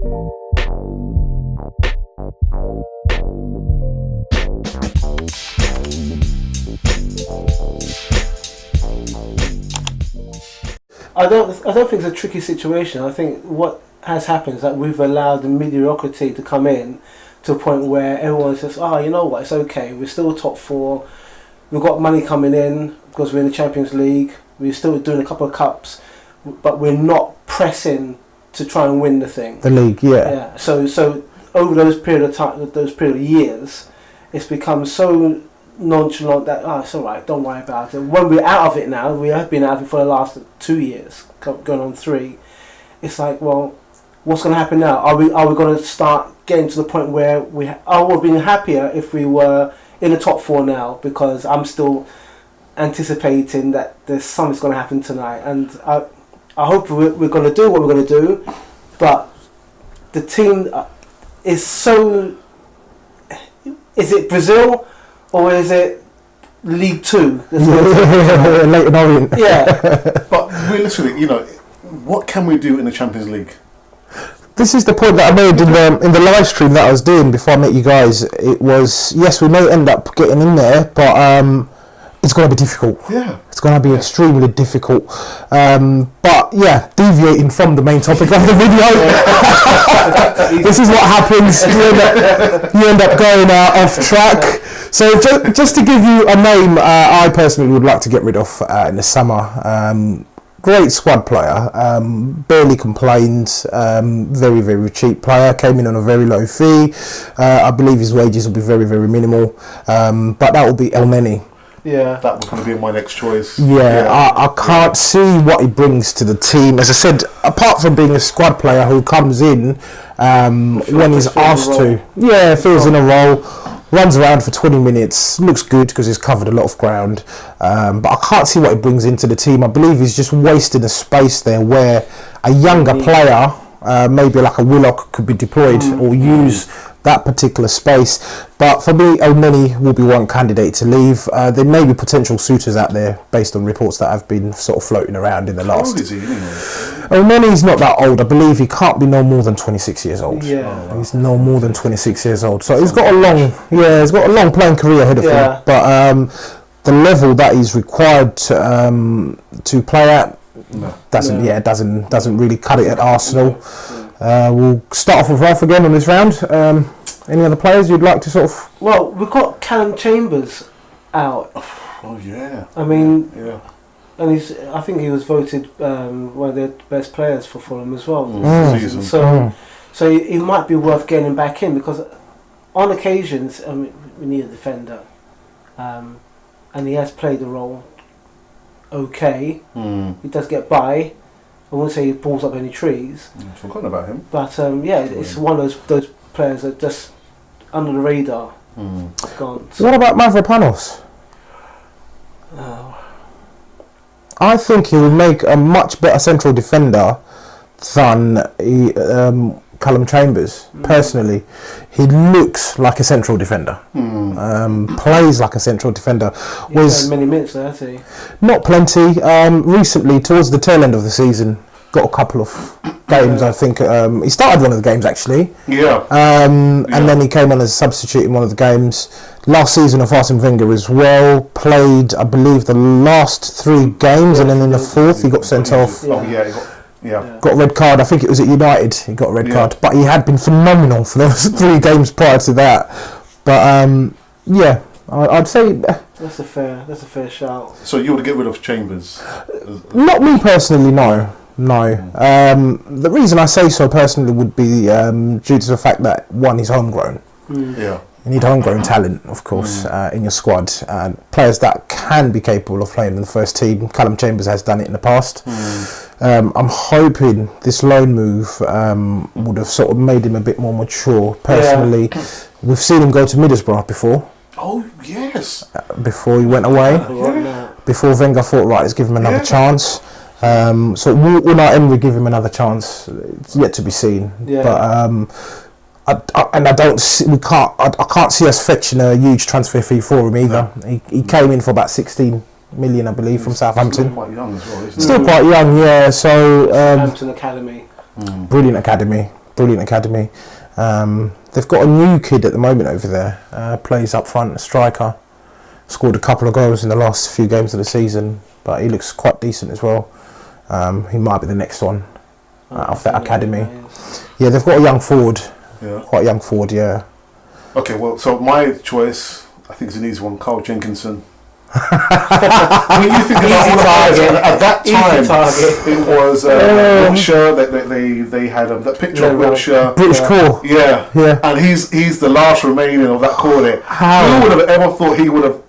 I don't think it's a tricky situation. I think what has happened is that we've allowed the mediocrity to come in to a point where everyone says, "Oh, you know what? It's okay. We're still top four. We've got money coming in because we're in the Champions League. We're still doing a couple of cups, but we're not pressing to try and win the thing." The league, yeah. Yeah. So over those period of time, those period of years, it's become so nonchalant that it's all right, don't worry about it. When we're out of it now, we have been out of it for the last 2 years, going on 3. It's like, well, what's going to happen now? Are we going to start getting to the point where I would have been happier if we were in the top 4 now, because I'm still anticipating that there's something's going to happen tonight, and I hope we're going to do what we're going to do, but the team is so. Is it Brazil? Or is it League 2? Leighton Orient. Yeah. But realistically, what can we do in the Champions League? This is the point that I made in the live stream that I was doing before I met you guys. It was, yes, we may end up getting in there, but it's going to be difficult. Yeah. It's going to be extremely difficult. But yeah, deviating from the main topic of the video, this is what happens. You end up going off track. So just to give you a name, I personally would like to get rid of in the summer. Great squad player, barely complained, very, very cheap player, came in on a very low fee. I believe his wages will be very, very minimal, but that will be El Neni. Yeah, that was going to be my next choice. Yeah. I can't see what he brings to the team. As I said, apart from being a squad player who comes in when he's asked to, fills in a role, runs around for 20 minutes, looks good because he's covered a lot of ground, but I can't see what he brings into the team. I believe he's just wasting a space there where a younger player, maybe like a Willock, could be deployed or use that particular space. But for me, El Neni will be one candidate to leave. There may be potential suitors out there based on reports that have been sort of floating around in the last. How old is he anyway? El Neni's not that old. I believe he can't be no more than 26 years old. Yeah. He's no more than 26 years old. So he's got a long playing career ahead of him. But the level that he's required to play at doesn't really cut it at Arsenal. We'll start off with Ralph again on this round. Any other players you'd like to sort of? Well, we've got Callum Chambers out. Oh yeah. I mean, and I think he was voted one of the best players for Fulham as well. Season. So it might be worth getting him back in, because on occasions, we need a defender, and he has played the role okay. He does get by. I won't say he pulls up any trees. I've forgotten about him. But it's one of those players that just under the radar. Gone. So what about Mavropanos? I think he will make a much better central defender than Callum Chambers. Personally, he looks like a central defender. Plays like a central defender. He's played many minutes there, has he? Not plenty. Recently, towards the tail end of the season, got a couple of games. I think he started one of the games actually. And then he came on as a substitute in one of the games. Last season of Arsene Wenger as well. Played, I believe, the last 3 games, and then in the 4th he got sent off. Got a red card. I think it was at United. He got a red card, but he had been phenomenal for those 3 games prior to that. But I'd say that's a fair shout. So you would get rid of Chambers? Not me personally, no. The reason I say so personally would be due to the fact that one, he's homegrown. You need homegrown talent, of course, in your squad. Players that can be capable of playing in the first team. Callum Chambers has done it in the past. I'm hoping this loan move would have sort of made him a bit more mature. Personally, we've seen him go to Middlesbrough before. Oh, yes. Before he went away. Before Wenger thought, right, let's give him another chance. So will Emery give him another chance? It's yet to be seen. But I can't see us fetching a huge transfer fee for him either. He came in for about 16 million, I believe, from Southampton. Still quite young as well, isn't he? Still quite young, yeah. So Southampton Academy. Brilliant academy. brilliant academy. They've got a new kid at the moment over there, plays up front, a striker, scored a couple of goals in the last few games of the season, but he looks quite decent as well. He might be the next one off that academy. Yeah, they've got a young forward, quite a young forward, yeah. Okay, well, so my choice, I think it's an easy one, Carl Jenkinson. When you think about all the players at that time, it was Wiltshire. They had that picture of Wiltshire, British core. Yeah, and he's the last remaining of that core there. Who would have ever thought he would have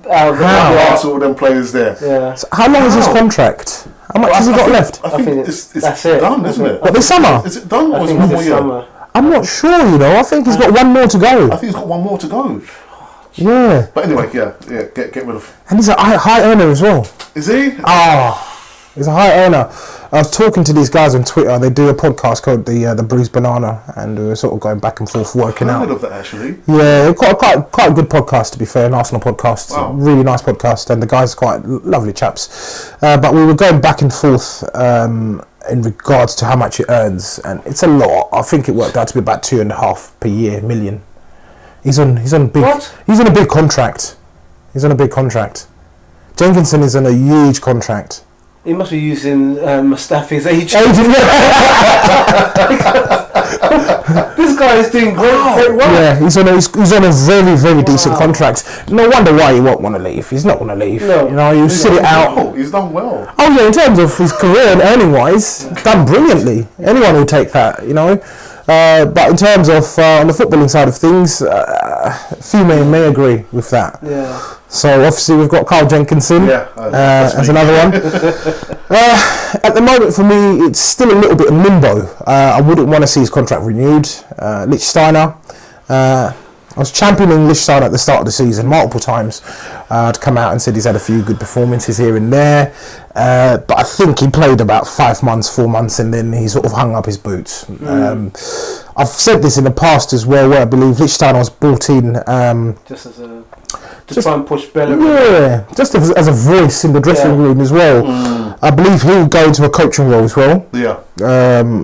last all them players there? Yeah. So how long is his contract? How much has he got left? I think it's that's it, done, isn't it? What, this summer? Is it done? I Or is think it one this more summer. year? I'm not sure, you know. I think he's got one more to go. I think he's got one more to go. Yeah. But anyway, get rid of. And he's a high earner as well. Is he? He's a high earner. I was talking to these guys on Twitter. They do a podcast called the Bruised Banana, and we were sort of going back and forth working out. I've heard of that actually. Yeah, quite a good podcast, to be fair, an Arsenal podcast. Wow. Really nice podcast, and the guys are quite lovely chaps. But we were going back and forth in regards to how much it earns, and it's a lot. I think it worked out to be about 2.5 per year million. He's on big. What? He's on a big contract. Jenkinson is on a huge contract. He must be using Mustafi's agent. This guy is doing great work. Yeah, he's on a very, very decent contract. No wonder why he won't want to leave. He's not going to leave. No. You know, you sit it out. Oh, he's done well. Oh yeah, in terms of his career and earning wise, done brilliantly. Anyone will take that, you know. But in terms of on the footballing side of things, few may agree with that. Yeah. So obviously we've got Carl Jenkinson as another one. At the moment for me, it's still a little bit of limbo. I wouldn't want to see his contract renewed. Lichtsteiner. I was championing Lichtsteiner at the start of the season multiple times. To come out and said he's had a few good performances here and there. But I think he played about 4 months, and then he sort of hung up his boots. I've said this in the past as well, where I believe Lichtsteiner was brought in Just as a try and push Bellerin. Yeah, just as a voice in the dressing room as well. I believe he'll go into a coaching role as well. Yeah.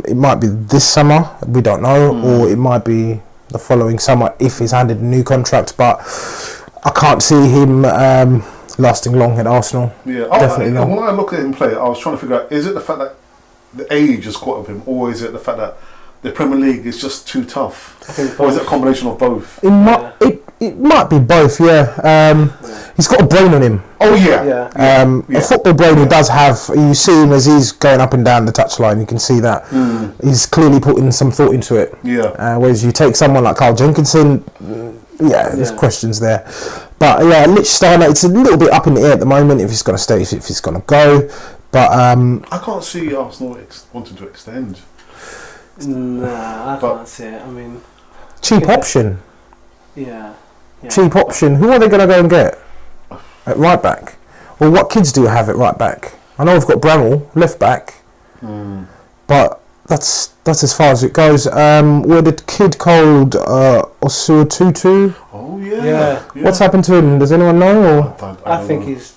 It might be this summer, we don't know, or it might be the following summer if he's handed a new contract. But I can't see him lasting long at Arsenal. Yeah, Definitely not. When I look at him play, I was trying to figure out: is it the fact that the age has caught up with him, or is it the fact that the Premier League is just too tough, or is it a combination of both? It might be both, yeah. He's got a brain on him. Oh yeah. A football brain he does have. You see him as he's going up and down the touchline. You can see that he's clearly putting some thought into it. Yeah. Whereas you take someone like Carl Jenkinson, there's questions there. But yeah, Lichtsteiner, it's a little bit up in the air at the moment if he's going to stay, if he's going to go. But I can't see Arsenal wanting to extend. Nah, I can't see it. I mean, cheap option. Yeah. Cheap option. Who are they going to go and get at right back? Well, what kids do you have at right back? I know we've got Bramall, left back, but that's as far as it goes. We had a kid called Osua Tutu. Oh yeah. What's happened to him? Does anyone know? Or? I think he's.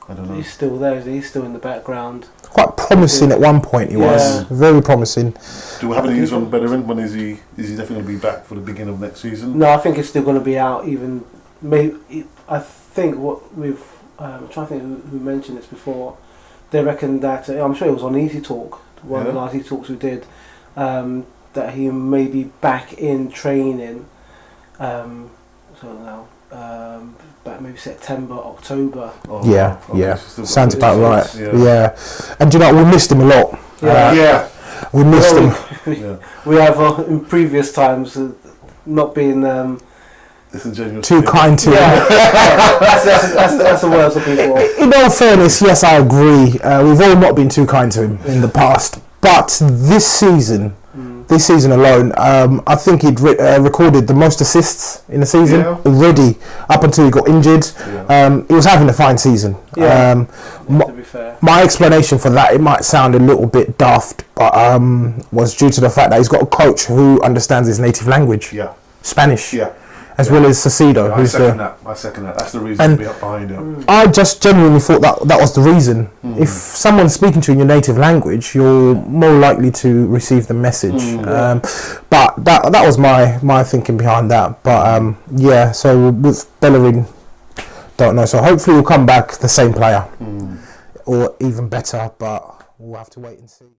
I don't know. He's still there. He's still in the background. Quite promising at one point. He was very promising. Do we have any news on Bellerin? When is he definitely going to be back for the beginning of next season? No, I think it's still going to be out. Even maybe I think what we've. I'm trying to think who mentioned this before. They reckon that I'm sure it was on Easy Talk, one of the last Easy Talks we did, that he may be back in training. So now, back maybe September, October. Sounds about right. Yeah, and do you know we missed him a lot. We missed him. We have in previous times not been too kind to him. That's the word I was looking for. In all fairness, yes, I agree. We've all not been too kind to him in the past, but this season alone, I think he'd recorded the most assists in the season already up until he got injured. He was having a fine season. To be fair. My explanation for that, it might sound a little bit daft, but was due to the fact that he's got a coach who understands his native language, Spanish. as well as Sasido. Yeah, I second that. That's the reason to be up behind him. I just genuinely thought that was the reason. If someone's speaking to you in your native language, you're more likely to receive the message. But that was my thinking behind that. But yeah, so with Bellerin, don't know. So hopefully we'll come back the same player, or even better. But we'll have to wait and see.